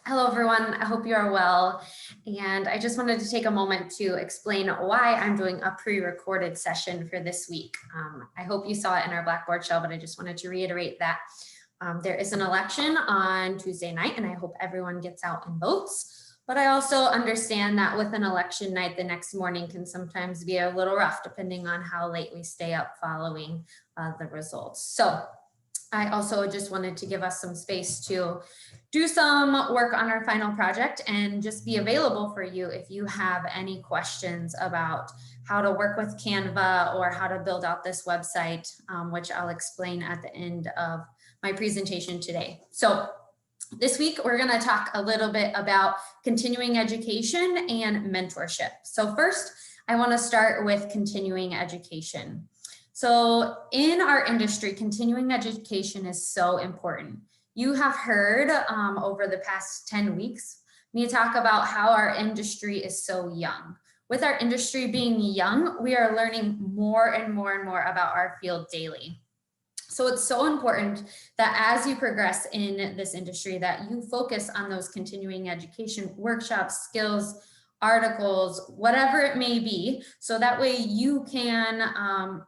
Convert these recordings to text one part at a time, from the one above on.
Hello, everyone. I hope you are well. And I just wanted to take a moment to explain why I'm doing a pre-recorded session for this week. I hope you saw it in our Blackboard shell, but I just wanted to reiterate that there is an election on Tuesday night, and I hope everyone gets out and votes. But I also understand that with an election night, the next morning can sometimes be a little rough, depending on how late we stay up following the results. So I also just wanted to give us some space to do some work on our final project and just be available for you if you have any questions about how to work with Canva or how to build out this website, which I'll explain at the end of my presentation today. So this week, we're going to talk a little bit about continuing education and mentorship. So first, I want to start with continuing education. So in our industry, continuing education is so important. You have heard over the past 10 weeks, me talk about how our industry is so young. With our industry being young, we are learning more and more and more about our field daily. So it's so important that as you progress in this industry, that you focus on those continuing education workshops, skills, articles, whatever it may be, so that way you can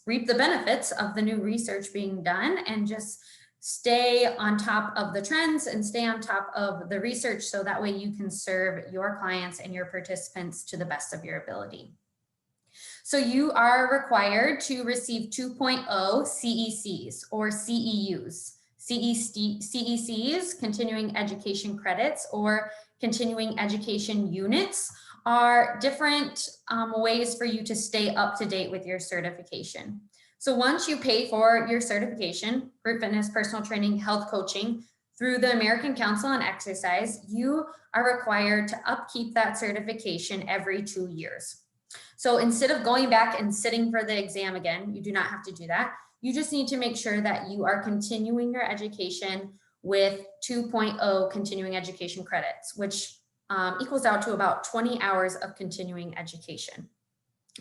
reap the benefits of the new research being done and just stay on top of the trends and stay on top of the research, so that way you can serve your clients and your participants to the best of your ability. So you are required to receive 2.0 CECs or CEUs. CECs, continuing education credits or continuing education units, are different ways for you to stay up to date with your certification. So once you pay for your certification, group fitness, personal training, health coaching through the American Council on Exercise, you are required to upkeep that certification every 2 years. So instead of going back and sitting for the exam again, you do not have to do that. You just need to make sure that you are continuing your education with 2.0 continuing education credits, which equals out to about 20 hours of continuing education.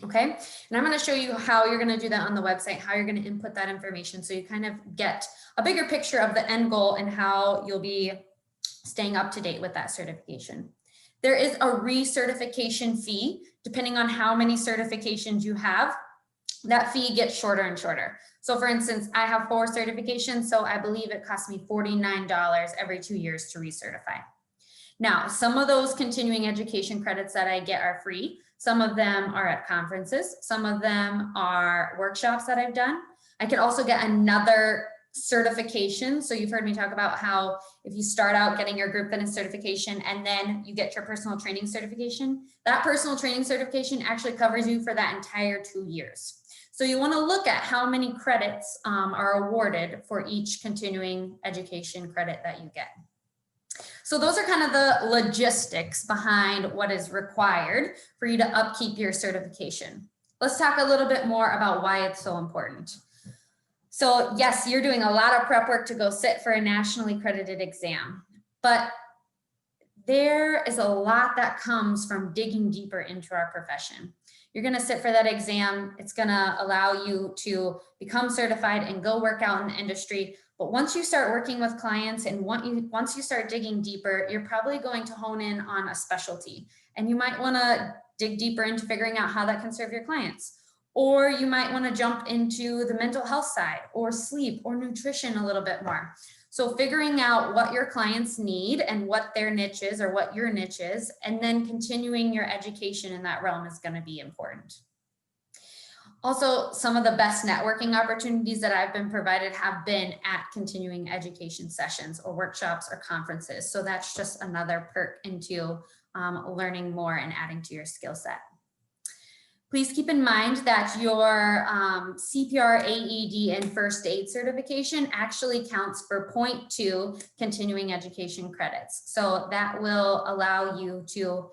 Okay, and I'm going to show you how you're going to do that on the website, how you're going to input that information so you kind of get a bigger picture of the end goal and how you'll be staying up to date with that certification. There is a recertification fee. Depending on how many certifications you have, that fee gets shorter and shorter. So for instance, I have 4 certifications, so I believe it costs me $49 every 2 years to recertify. Now, some of those continuing education credits that I get are free. Some of them are at conferences. Some of them are workshops that I've done. I could also get another certification. So you've heard me talk about how if you start out getting your group fitness certification and then you get your personal training certification, that personal training certification actually covers you for that entire 2 years. So you want to look at how many credits are awarded for each continuing education credit that you get. So those are kind of the logistics behind what is required for you to upkeep your certification. Let's talk a little bit more about why it's so important. So yes, you're doing a lot of prep work to go sit for a nationally accredited exam, but there is a lot that comes from digging deeper into our profession. You're going to sit for that exam. It's going to allow you to become certified and go work out in the industry. But once you start working with clients and once you start digging deeper, you're probably going to hone in on a specialty. And you might want to dig deeper into figuring out how that can serve your clients. Or you might want to jump into the mental health side or sleep or nutrition a little bit more. So figuring out what your clients need and what their niche is or what your niche is, and then continuing your education in that realm is going to be important. Also, some of the best networking opportunities that I've been provided have been at continuing education sessions or workshops or conferences. So that's just another perk into learning more and adding to your skill set. Please keep in mind that your CPR, AED, and first aid certification actually counts for 0.2 continuing education credits. So that will allow you to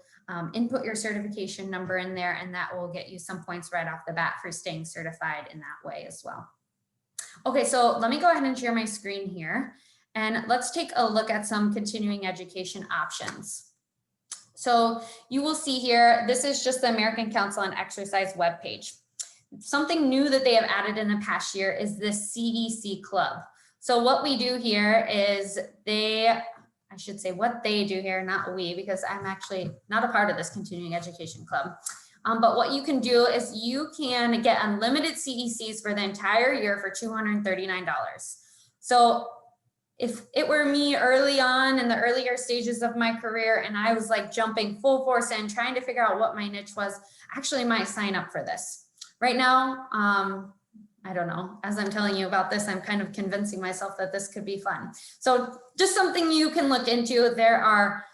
input your certification number in there, and that will get you some points right off the bat for staying certified in that way as well. Okay, so let me go ahead and share my screen here, and let's take a look at some continuing education options. So you will see here, this is just the American Council on Exercise webpage. Something new that they have added in the past year is this CEC Club. So what we do here is they I should say what they do here, not we, because I'm actually not a part of this continuing education club. But what you can do is you can get unlimited CECs for the entire year for $239. So if it were me early on in the earlier stages of my career and I was like jumping full force in trying to figure out what my niche was, I actually might sign up for this. Right now, I don't know, as I'm telling you about this, I'm kind of convincing myself that this could be fun. So just something you can look into. There are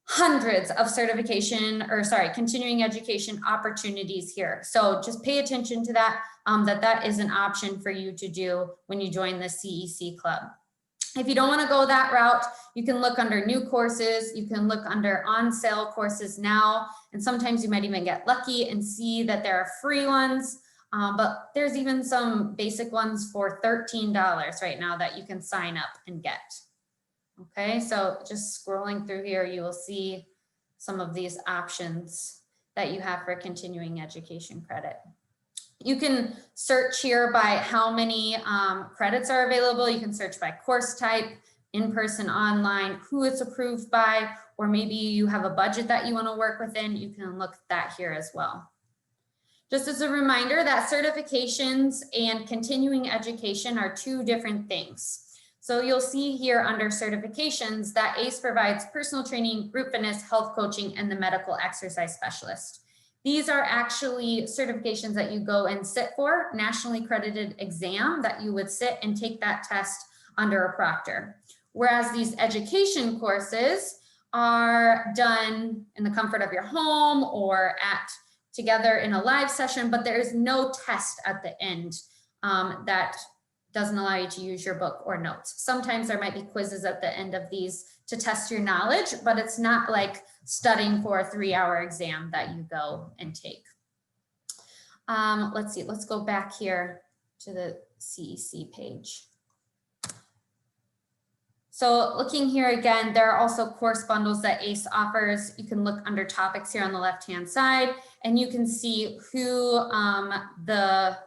hundreds of continuing education opportunities here. So just pay attention to that, that is an option for you to do when you join the CEC club. If you don't want to go that route, you can look under new courses, you can look under on sale courses now, and sometimes you might even get lucky and see that there are free ones, but there's even some basic ones for $13 right now that you can sign up and get. Okay, so just scrolling through here, you will see some of these options that you have for continuing education credit. You can search here by how many credits are available. You can search by course type, in-person, online, who it's approved by, or maybe you have a budget that you want to work within. You can look at that here as well. Just as a reminder that certifications and continuing education are two different things. So you'll see here under certifications that ACE provides personal training, group fitness, health coaching, and the medical exercise specialist. These are actually certifications that you go and sit for, nationally accredited exam that you would sit and take that test under a proctor. Whereas these education courses are done in the comfort of your home or together in a live session, but there is no test at the end that doesn't allow you to use your book or notes. Sometimes there might be quizzes at the end of these to test your knowledge, but it's not like studying for a 3-hour exam that you go and take. Let's see, let's go back here to the CEC page. So looking here again, there are also course bundles that ACE offers. You can look under topics here on the left-hand side, and you can see who the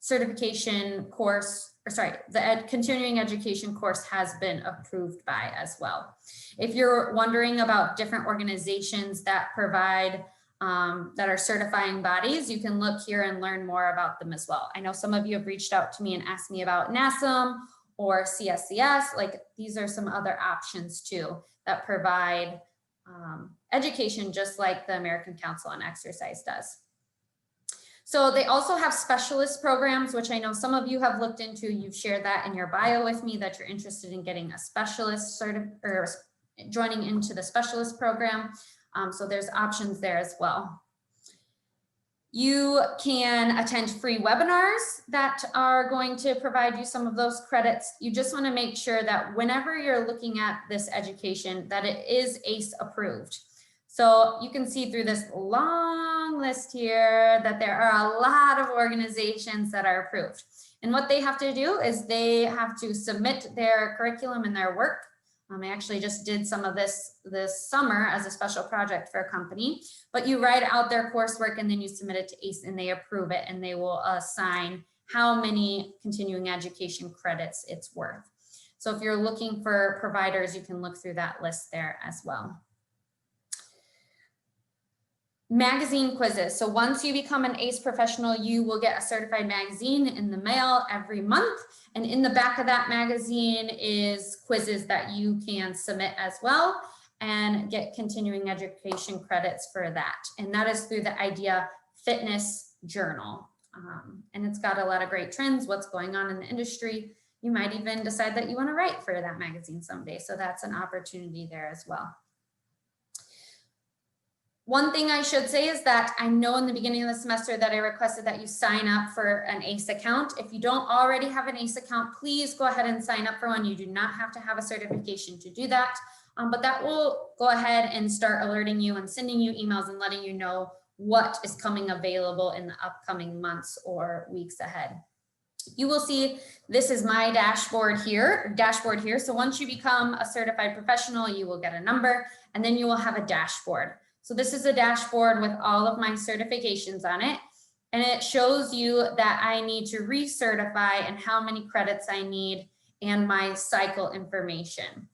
certification course, the continuing education course has been approved by as well. If you're wondering about different organizations that provide, that are certifying bodies, you can look here and learn more about them as well. I know some of you have reached out to me and asked me about NASM or CSCS, like these are some other options too that provide education just like the American Council on Exercise does. So they also have specialist programs, which I know some of you have looked into. You've shared that in your bio with me that you're interested in getting a specialist or joining into the specialist program. So there's options there as well. You can attend free webinars that are going to provide you some of those credits. You just want to make sure that whenever you're looking at this education, that it is ACE approved. So you can see through this long list here that there are a lot of organizations that are approved. And what they have to do is they have to submit their curriculum and their work. I actually just did some of this summer as a special project for a company, but you write out their coursework and then you submit it to ACE and they approve it and they will assign how many continuing education credits it's worth. So if you're looking for providers, you can look through that list there as well. Magazine quizzes. So once you become an ACE professional, you will get a certified magazine in the mail every month. And in the back of that magazine is quizzes that you can submit as well and get continuing education credits for that. And that is through the Idea Fitness Journal. And it's got a lot of great trends, what's going on in the industry. You might even decide that you want to write for that magazine someday. So that's an opportunity there as well. One thing I should say is that I know in the beginning of the semester that I requested that you sign up for an ACE account. If you don't already have an ACE account, please go ahead and sign up for one. You do not have to have a certification to do that, but that will go ahead and start alerting you and sending you emails and letting you know what is coming available in the upcoming months or weeks ahead. You will see this is my dashboard here. So once you become a certified professional, you will get a number and then you will have a dashboard. So this is a dashboard with all of my certifications on it, and it shows you that I need to recertify and how many credits I need and my cycle information.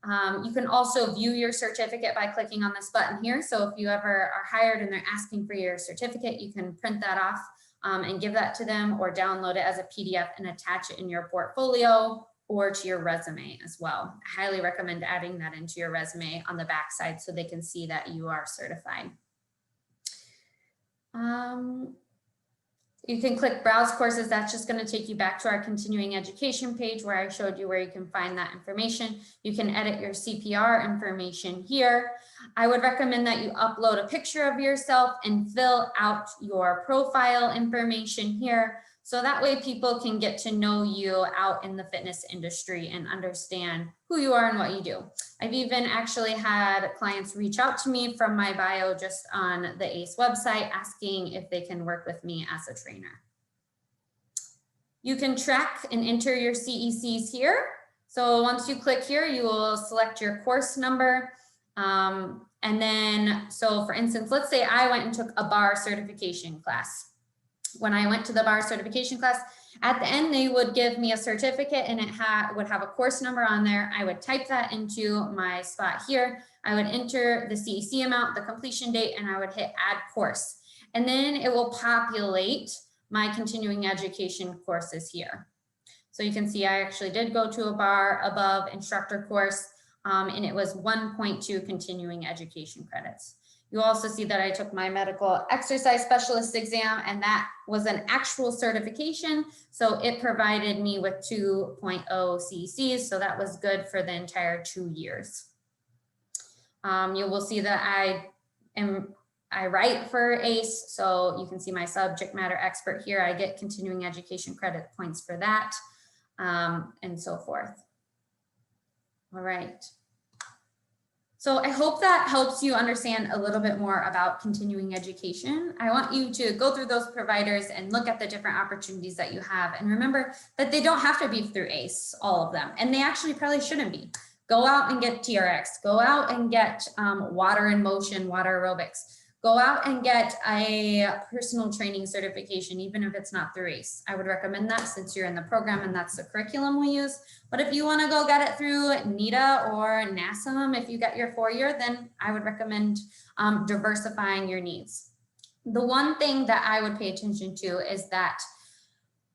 You can also view your certificate by clicking on this button here. So if you ever are hired and they're asking for your certificate, you can print that off and give that to them, or download it as a PDF and attach it in your portfolio or to your resume as well. I highly recommend adding that into your resume on the backside so they can see that you are certified. You can click browse courses. That's just going to take you back to our continuing education page where I showed you where you can find that information. You can edit your CPR information here. I would recommend that you upload a picture of yourself and fill out your profile information here. So that way people can get to know you out in the fitness industry and understand who you are and what you do. I've even actually had clients reach out to me from my bio just on the ACE website asking if they can work with me as a trainer. You can track and enter your CECs here. So once you click here, you will select your course number. And then, so for instance, let's say I went and took a bar certification class. When I went to the bar certification class, at the end, they would give me a certificate and it would have a course number on there. I would type that into my spot here. I would enter the CEC amount, the completion date, and I would hit add course. And then it will populate my continuing education courses here. So you can see I actually did go to a bar above instructor course, and it was 1.2 continuing education credits. You also see that I took my medical exercise specialist exam, and that was an actual certification. So it provided me with 2.0 CECs. So that was good for the entire 2 years. You will see that I write for ACE. So you can see my subject matter expert here. I get continuing education credit points for that, and so forth. All right. So I hope that helps you understand a little bit more about continuing education. I want you to go through those providers and look at the different opportunities that you have. And remember that they don't have to be through ACE, all of them. And they actually probably shouldn't be. Go out and get TRX. Go out and get water in motion, water aerobics. Go out and get a personal training certification, even if it's not through ACE. I would recommend that since you're in the program and that's the curriculum we use. But if you want to go get it through NEDA or NASM, if you get your 4-year, then I would recommend diversifying your needs. The one thing that I would pay attention to is that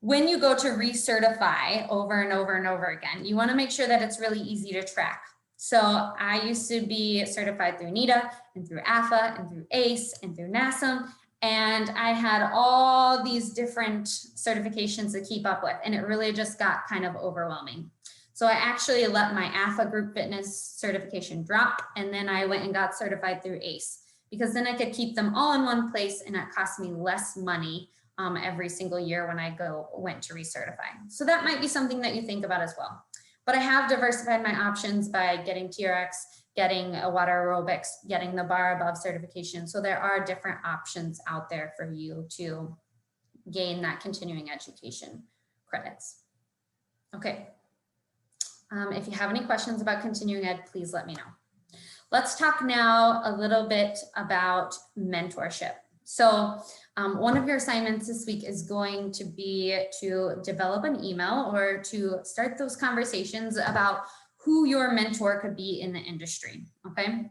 when you go to recertify over and over and over again, you want to make sure that it's really easy to track. So I used to be certified through NEDA and through AFA and through ACE and through NASM. And I had all these different certifications to keep up with, and it really just got kind of overwhelming. So I actually let my AFA group fitness certification drop, and then I went and got certified through ACE, because then I could keep them all in one place and it cost me less money every single year when I went to recertify. So that might be something that you think about as well. But I have diversified my options by getting TRX, getting a water aerobics, getting the bar above certification. So there are different options out there for you to gain that continuing education credits. Okay. If you have any questions about continuing ed, please let me know. Let's talk now a little bit about mentorship. So one of your assignments this week is going to be to develop an email or to start those conversations about who your mentor could be in the industry, okay?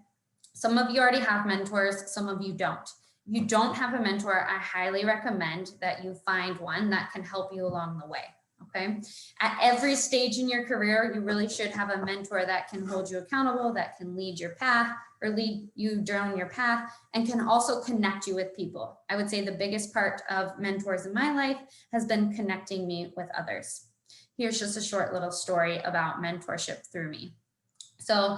Some of you already have mentors, some of you don't. If you don't have a mentor, I highly recommend that you find one that can help you along the way, okay? At every stage in your career, you really should have a mentor that can hold you accountable, that can lead your path or lead you down your path, and can also connect you with people. I would say the biggest part of mentors in my life has been connecting me with others. Here's just a short little story about mentorship through me. So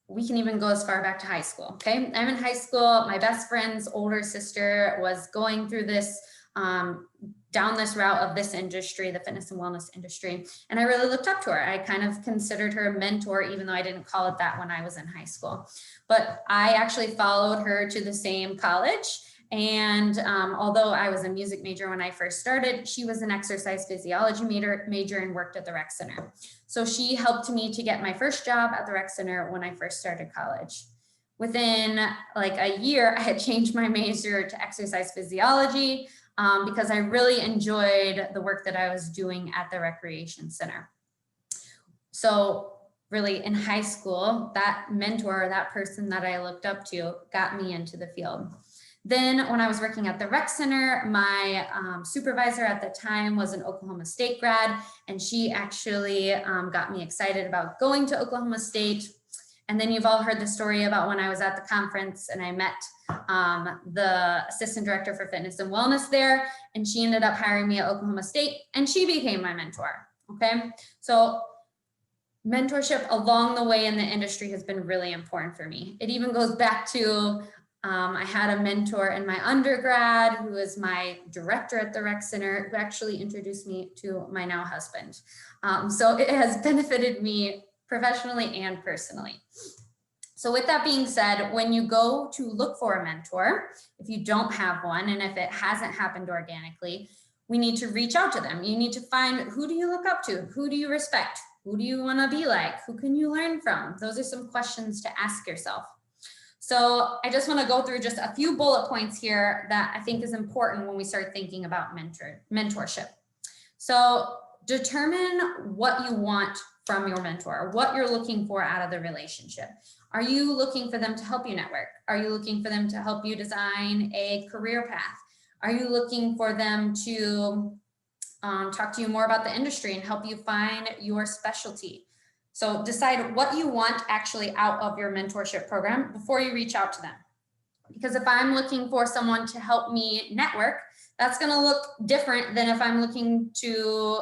we can even go as far back to high school, okay? I'm in high school, my best friend's older sister was going through this, down this route of this industry, the fitness and wellness industry. And I really looked up to her. I kind of considered her a mentor, even though I didn't call it that when I was in high school. But I actually followed her to the same college. And although I was a music major when I first started, she was an exercise physiology major and worked at the rec center. So she helped me to get my first job at the rec center when I first started college. Within like a year, I had changed my major to exercise physiology because I really enjoyed the work that I was doing at the recreation center. So really in high school, that mentor, that person that I looked up to got me into the field. Then when I was working at the rec center, my supervisor at the time was an Oklahoma State grad, and she actually got me excited about going to Oklahoma State. And then you've all heard the story about when I was at the conference and I met the assistant director for fitness and wellness there, and she ended up hiring me at Oklahoma State, and she became my mentor. Okay, so mentorship along the way in the industry has been really important for me. It even goes back to I had a mentor in my undergrad who was my director at the rec center, who actually introduced me to my now husband. So it has benefited me professionally and personally. So with that being said, when you go to look for a mentor, if you don't have one, and if it hasn't happened organically, we need to reach out to them. You need to find, who do you look up to? Who do you respect? Who do you want to be like? Who can you learn from? Those are some questions to ask yourself. So I just want to go through just a few bullet points here that I think is important when we start thinking about mentorship. So determine what you want from your mentor, what you're looking for out of the relationship. Are you looking for them to help you network? Are you looking for them to help you design a career path? Are you looking for them to talk to you more about the industry and help you find your specialty? So decide what you want actually out of your mentorship program before you reach out to them. Because if I'm looking for someone to help me network, that's going to look different than if I'm looking to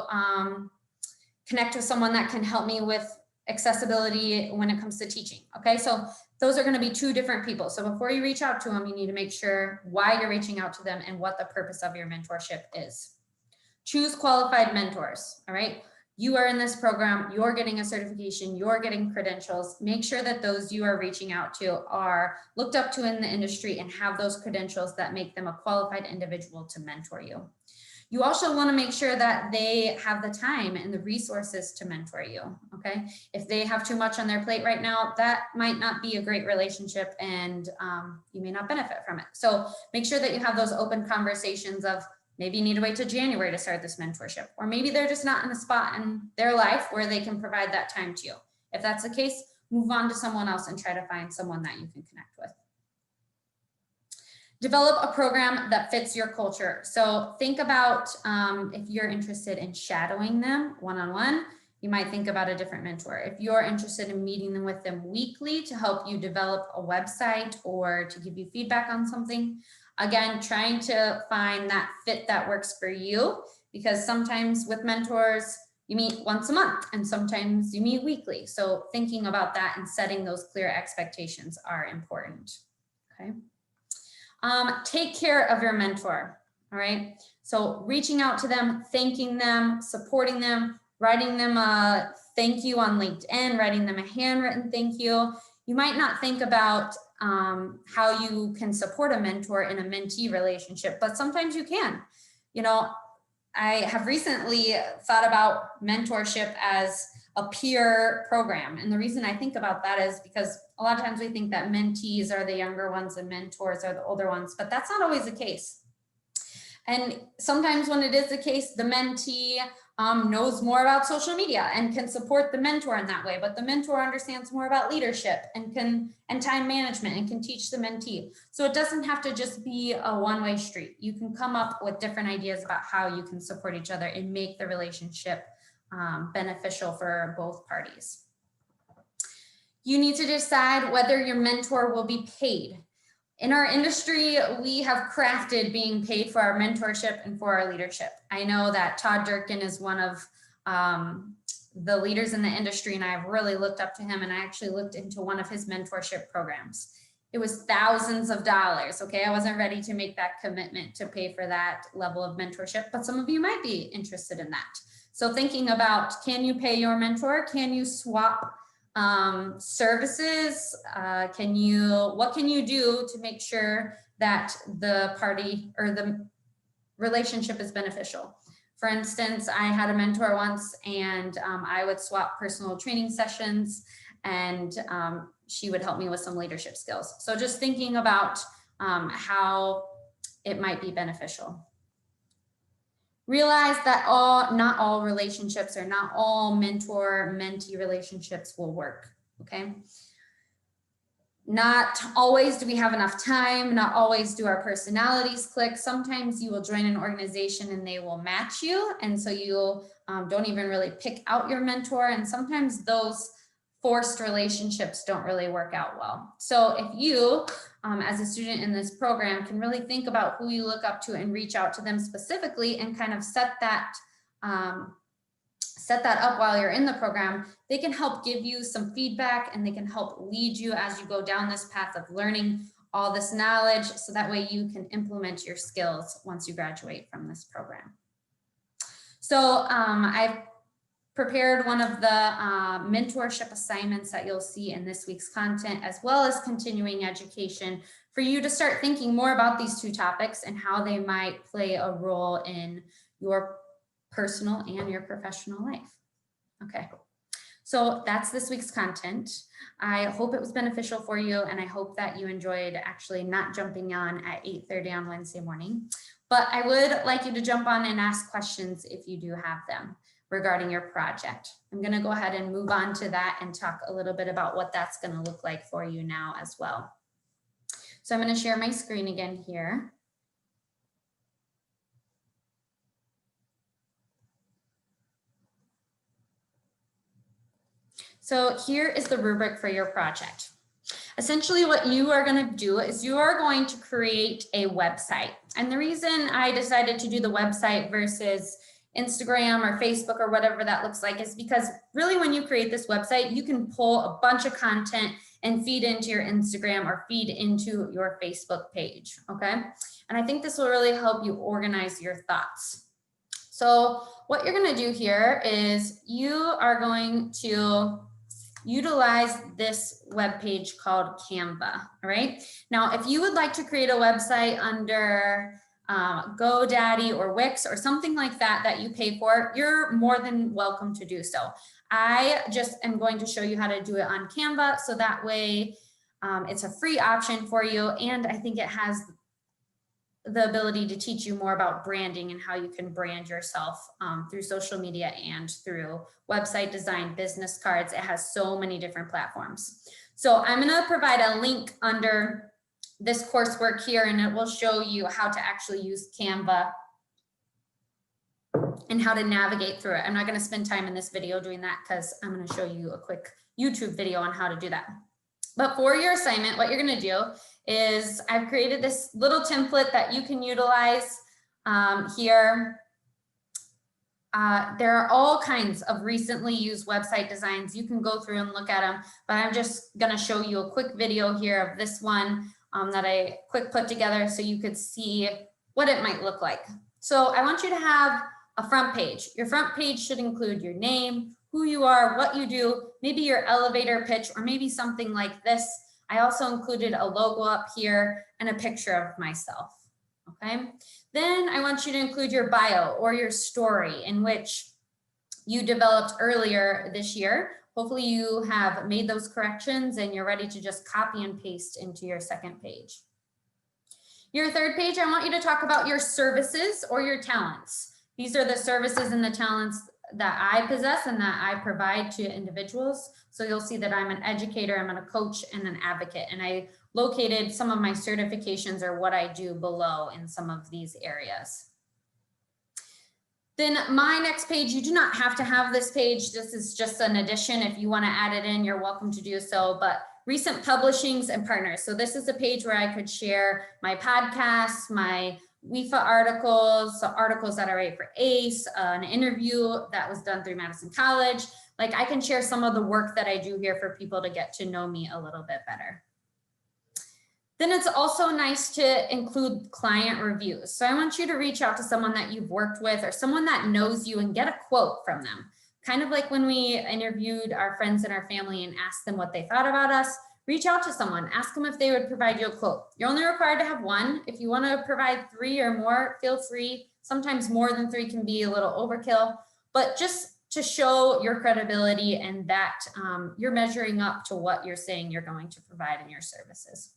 connect with someone that can help me with accessibility when it comes to teaching. Okay, so those are going to be two different people. So before you reach out to them, you need to make sure why you're reaching out to them and what the purpose of your mentorship is. Choose qualified mentors. All right. You are in this program, you're getting a certification, you're getting credentials. Make sure that those you are reaching out to are looked up to in the industry and have those credentials that make them a qualified individual to mentor you. You also want to make sure that they have the time and the resources to mentor you. Okay. If they have too much on their plate right now, that might not be a great relationship, and you may not benefit from it. So make sure that you have those open conversations of, maybe you need to wait till January to start this mentorship, or maybe they're just not in a spot in their life where they can provide that time to you. If that's the case, move on to someone else and try to find someone that you can connect with. Develop a program that fits your culture. So think about if you're interested in shadowing them one-on-one, you might think about a different mentor. If you're interested in meeting them with them weekly to help you develop a website or to give you feedback on something, again, trying to find that fit that works for you, because sometimes with mentors, you meet once a month and sometimes you meet weekly. So thinking about that and setting those clear expectations are important. Okay. Take care of your mentor. All right. So reaching out to them, thanking them, supporting them, writing them a thank you on LinkedIn, writing them a handwritten thank you. You might not think about how you can support a mentor in a mentee relationship, but sometimes you can. You know, I have recently thought about mentorship as a peer program. And the reason I think about that is because a lot of times we think that mentees are the younger ones and mentors are the older ones, but that's not always the case. And sometimes when it is the case, the mentee knows more about social media and can support the mentor in that way, but the mentor understands more about leadership and time management and can teach the mentee. So it doesn't have to just be a one-way street. You can come up with different ideas about how you can support each other and make the relationship beneficial for both parties. You need to decide whether your mentor will be paid. In our industry, we have crafted being paid for our mentorship and for our leadership. I know that Todd Durkin is one of the leaders in the industry, and I've really looked up to him, and I actually looked into one of his mentorship programs. It was thousands of dollars, okay? I wasn't ready to make that commitment to pay for that level of mentorship, but some of you might be interested in that. So thinking about, can you pay your mentor? Can you swap services? What can you do to make sure that the party or the relationship is beneficial? For instance, I had a mentor once, and I would swap personal training sessions, and she would help me with some leadership skills. So just thinking about how it might be beneficial. Realize that not all relationships or not all mentor-mentee relationships will work, okay? Not always do we have enough time, not always do our personalities click. Sometimes you will join an organization and they will match you, and so you don't even really pick out your mentor, and sometimes those forced relationships don't really work out well. So if you, as a student in this program, can really think about who you look up to and reach out to them specifically and kind of set that up while you're in the program, they can help give you some feedback and they can help lead you as you go down this path of learning all this knowledge, so that way you can implement your skills once you graduate from this program. So I've prepared one of the mentorship assignments that you'll see in this week's content, as well as continuing education, for you to start thinking more about these two topics and how they might play a role in your personal and your professional life. Okay, so that's this week's content. I hope it was beneficial for you, and I hope that you enjoyed actually not jumping on at 8:30 on Wednesday morning. But I would like you to jump on and ask questions if you do have them regarding your project. I'm going to go ahead and move on to that and talk a little bit about what that's going to look like for you now as well. So I'm going to share my screen again here. So here is the rubric for your project. Essentially what you are going to do is you are going to create a website. And the reason I decided to do the website versus Instagram or Facebook or whatever that looks like is because really when you create this website, you can pull a bunch of content and feed into your Instagram or feed into your Facebook page, okay? And I think this will really help you organize your thoughts. So what you're going to do here is you are going to utilize this web page called Canva, all right? Now, if you would like to create a website under GoDaddy or Wix or something like that that you pay for, you're more than welcome to do so. I just am going to show you how to do it on Canva, so that way it's a free option for you, and I think it has the ability to teach you more about branding and how you can brand yourself through social media and through website design, business cards. It has so many different platforms. So I'm going to provide a link under this coursework here, and it will show you how to actually use Canva and how to navigate through it. I'm not going to spend time in this video doing that because I'm going to show you a quick YouTube video on how to do that. But for your assignment, what you're going to do is I've created this little template that you can utilize here. There are all kinds of recently used website designs. You can go through and look at them, but I'm just going to show you a quick video here of this one that I quick put together so you could see what it might look like. So I want you to have a front page. Your front page should include your name, who you are, what you do, maybe your elevator pitch, or maybe something like this. I also included a logo up here and a picture of myself, okay? Then I want you to include your bio or your story in which you developed earlier this year. Hopefully you have made those corrections and you're ready to just copy and paste into your second page. Your third page, I want you to talk about your services or your talents. These are the services and the talents that I possess and that I provide to individuals. So you'll see that I'm an educator, I'm a coach, and an advocate. And I located some of my certifications or what I do below in some of these areas. Then my next page, you do not have to have this page. This is just an addition. If you want to add it in, you're welcome to do so. But recent publishings and partners. So this is a page where I could share my podcasts, my WIFA articles, articles that I write for ACE, an interview that was done through Madison College. Like I can share some of the work that I do here for people to get to know me a little bit better. Then it's also nice to include client reviews. So I want you to reach out to someone that you've worked with or someone that knows you and get a quote from them. Kind of like when we interviewed our friends and our family and asked them what they thought about us. Reach out to someone, ask them if they would provide you a quote. You're only required to have one. If you want to provide 3 or more, feel free. Sometimes more than 3 can be a little overkill, but just to show your credibility and that you're measuring up to what you're saying you're going to provide in your services.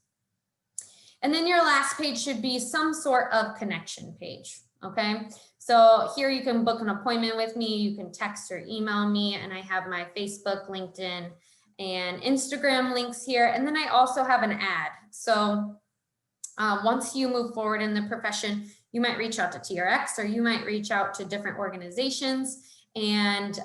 And then your last page should be some sort of connection page. Okay, so here you can book an appointment with me, you can text or email me, and I have my Facebook, LinkedIn, and Instagram links here. And then I also have an ad. So once you move forward in the profession, you might reach out to TRX, or you might reach out to different organizations, and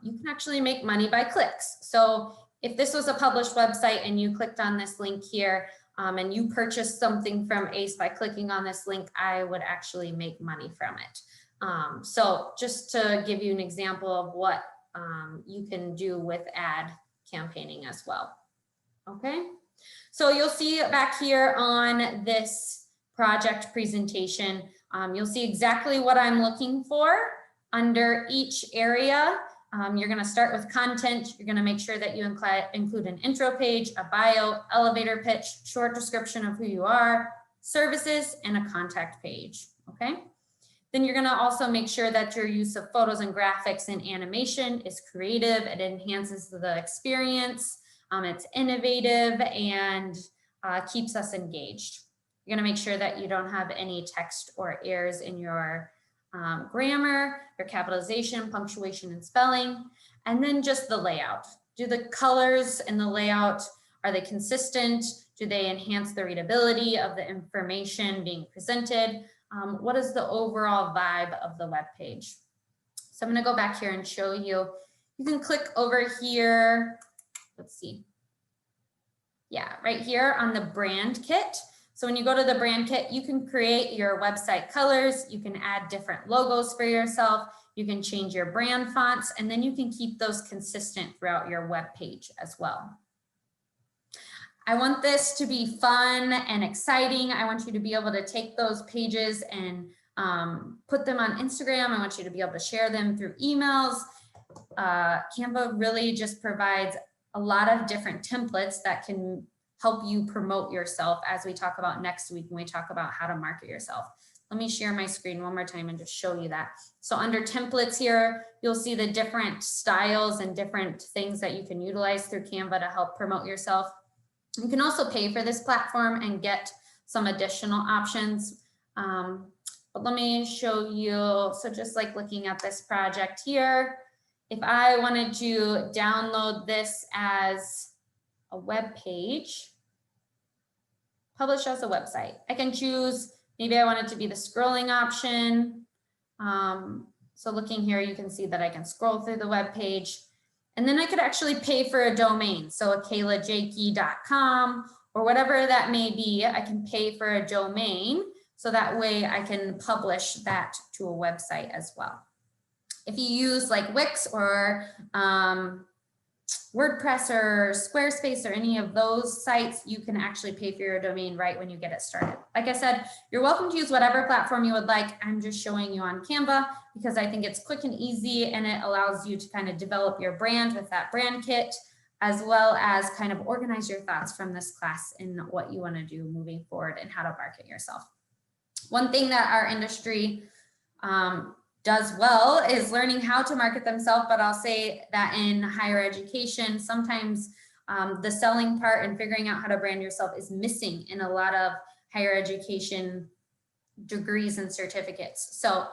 you can actually make money by clicks. So if this was a published website and you clicked on this link here, and you purchased something from ACE by clicking on this link, I would actually make money from it. So just to give you an example of what you can do with ad campaigning as well. Okay, so you'll see back here on this project presentation, you'll see exactly what I'm looking for under each area. You're going to start with content. You're going to make sure that you include an intro page, a bio, elevator pitch, short description of who you are, services, and a contact page. Okay. Then you're going to also make sure that your use of photos and graphics and animation is creative. It enhances the experience. It's innovative and keeps us engaged. You're going to make sure that you don't have any text or errors in your grammar, your capitalization, punctuation, and spelling, and then just the layout. Do the colors and the layout, are they consistent? Do they enhance the readability of the information being presented? What is the overall vibe of the web page? So I'm going to go back here and show you. You can click over here. Let's see. Yeah, right here on the brand kit. So when you go to the brand kit, you can create your website colors, you can add different logos for yourself, you can change your brand fonts, and then you can keep those consistent throughout your web page as well. I want this to be fun and exciting. I want you to be able to take those pages and put them on Instagram. I want you to be able to share them through emails. Canva really just provides a lot of different templates that can help you promote yourself, as we talk about next week when we talk about how to market yourself. Let me share my screen one more time and just show you that. So under templates here, you'll see the different styles and different things that you can utilize through Canva to help promote yourself. You can also pay for this platform and get some additional options. But let me show you. So just like looking at this project here, if I wanted to download this as a web page, publish as a website, I can choose, maybe I want it to be the scrolling option. So looking here, you can see that I can scroll through the web page, and then I could actually pay for a domain. So a KaylaJakey.com or whatever that may be, I can pay for a domain. So that way I can publish that to a website as well. If you use like Wix or WordPress or Squarespace or any of those sites, you can actually pay for your domain right when you get it started. Like I said, you're welcome to use whatever platform you would like. I'm just showing you on Canva because I think it's quick and easy, and it allows you to kind of develop your brand with that brand kit, as well as kind of organize your thoughts from this class and what you want to do moving forward and how to market yourself. One thing that our industry does well is learning how to market themselves, but I'll say that in higher education, sometimes the selling part and figuring out how to brand yourself is missing in a lot of higher education degrees and certificates. So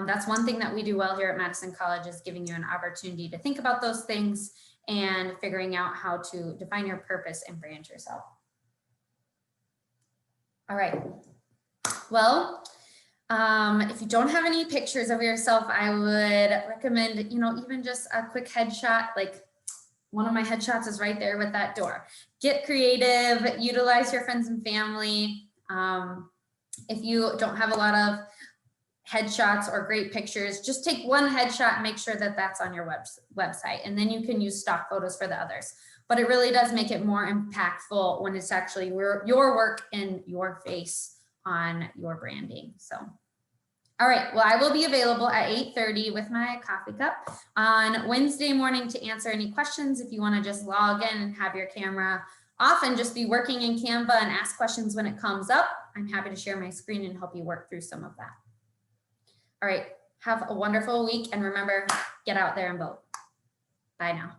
that's one thing that we do well here at Madison College, is giving you an opportunity to think about those things and figuring out how to define your purpose and brand yourself. All right. Well, if you don't have any pictures of yourself, I would recommend, even just a quick headshot. Like one of my headshots is right there with that door. Get creative, utilize your friends and family. If you don't have a lot of headshots or great pictures, just take one headshot and make sure that that's on your website. And then you can use stock photos for the others. But it really does make it more impactful when it's actually your work and your face on your branding. So, all right, well, I will be available at 8:30 with my coffee cup on Wednesday morning to answer any questions. If you want to just log in and have your camera off and just be working in Canva and ask questions when it comes up, I'm happy to share my screen and help you work through some of that. All right, have a wonderful week, and remember, get out there and vote. Bye now.